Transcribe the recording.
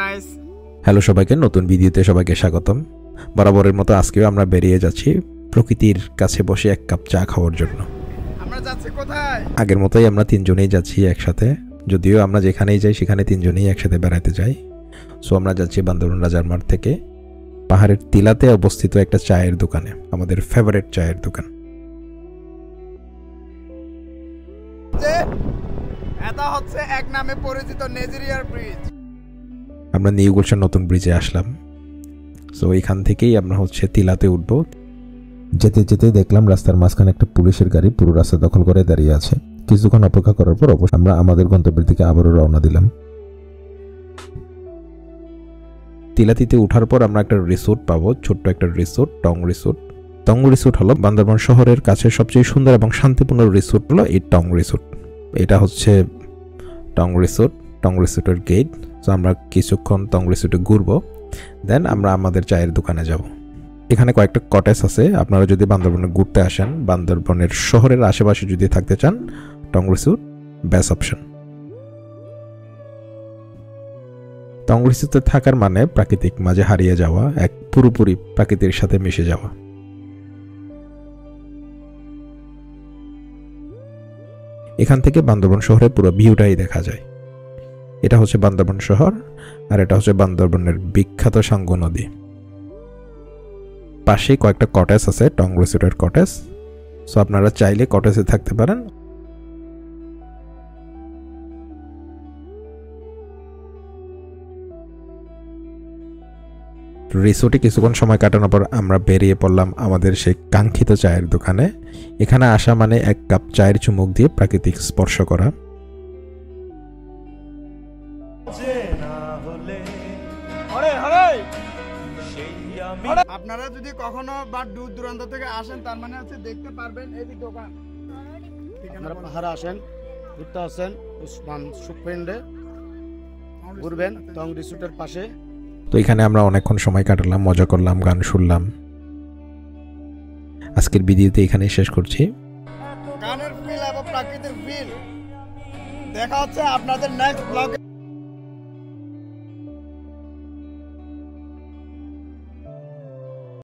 Guys. Hello সবাইকে, নতুন ভিডিওতে সবাইকে স্বাগতম। বরাবরের মতো আজকেও আমরা বেরিয়ে যাচ্ছি প্রকৃতির কাছে বসে এক কাপ চা খাওয়ার জন্য। আমরা যাচ্ছি কোথায়? আগের মতোই আমরা তিনজনেই যাচ্ছি একসাথে, যদিও আমরা যেখানেই যাই সেখানে তিনজনেই একসাথে বেড়াতে যাই। সো আমরা যাচ্ছি বান্দরবান রাজার মাঠ থেকে পাহাড়ের টিলাতে অবস্থিত একটা চায়ের দোকানে, আমাদের ফেভারিট চায়ের দোকান। এটা হচ্ছে এক নামে পরিচিত নেজেরিয়ার ব্রিজ। আমরা নিউ গুলশান নতুন ব্রিজে আসলাম। সো এখান থেকেই আমরা টিলাতে উঠব। যেতে যেতে দেখলাম রাস্তার মাঝখানে একটা পুলিশের গাড়ি পুরো রাস্তা দখল করে দাঁড়িয়ে আছে। কিছুক্ষণ অপেক্ষা করার পর আমরা আমাদের গন্তব্যের দিকে আবারও রওনা দিলাম। টিলাতিতে ওঠার পর আমরা একটা রিসোর্ট পাবো, ছোট্ট একটা রিসোর্ট, টং রিসোর্ট। টং রিসোর্ট হলো বান্দরবান শহরের কাছে সবচেয়ে সুন্দর এবং শান্তিপূর্ণ রিসোর্ট হলো এই টং রিসোর্ট। এটা হচ্ছে টং রিসোর্ট, টং রিসোর্টের গেট। তো আমরা কিছুক্ষণ টং রিসোর্টে ঘুরবো, দেন আমরা আমাদের চায়ের দোকানে যাব। এখানে কয়েকটা কটেজ আছে। আপনারা যদি বান্দরবনে ঘুরতে আসেন, বান্দরবনের শহরের আশেপাশে যদি থাকতে চান, টং রিসোর্ট বেস্ট অপশন। টং রিসোর্টে থাকার মানে প্রাকৃতিক মাঝে হারিয়ে যাওয়া, এক পুরোপুরি প্রাকৃতির সাথে মিশে যাওয়া। এখান থেকে বান্দরবান শহরের পুরো ভিউটাই দেখা যায়। এটা হচ্ছে বান্দরবান শহর, আর এটা হচ্ছে বান্দরবানের বিখ্যাত সাঙ্গু নদী। পাশেই কয়েকটা কটেজ আছে, টং রিসোর্টের কটেজ। সো আপনারা চাইলে কটেজে থাকতে পারেন। রিসোর্টে কিছুক্ষণ সময় কাটানোর পর আমরা বেরিয়ে পড়লাম আমাদের সেই কাঙ্ক্ষিত চায়ের দোকানে। এখানে আসা মানে এক কাপ চায়ের চুমুক দিয়ে প্রাকৃতিক স্পর্শ করা। আপনারা যদি কখনো বা দূর দূরান্ত থেকে আসেন, তার মানে হচ্ছে দেখতে পারবেন এই যে দোকান। আপনারা পাহাড়ে আসেন, ঘুরতে আসেন, উসমান সুখপেন্ডে ঘুরবেন টং রিসোর্টের পাশে। তো এখানে আমরা অনেকক্ষণ সময় কাটালাম, মজা করলাম, গান শুনলাম। আজকের ভিডিওতে এখানেই শেষ করছি। গানের ফিল এবং প্রাকৃতিক ফিল দেখা হচ্ছে আপনাদের নেক্সট ব্লগে।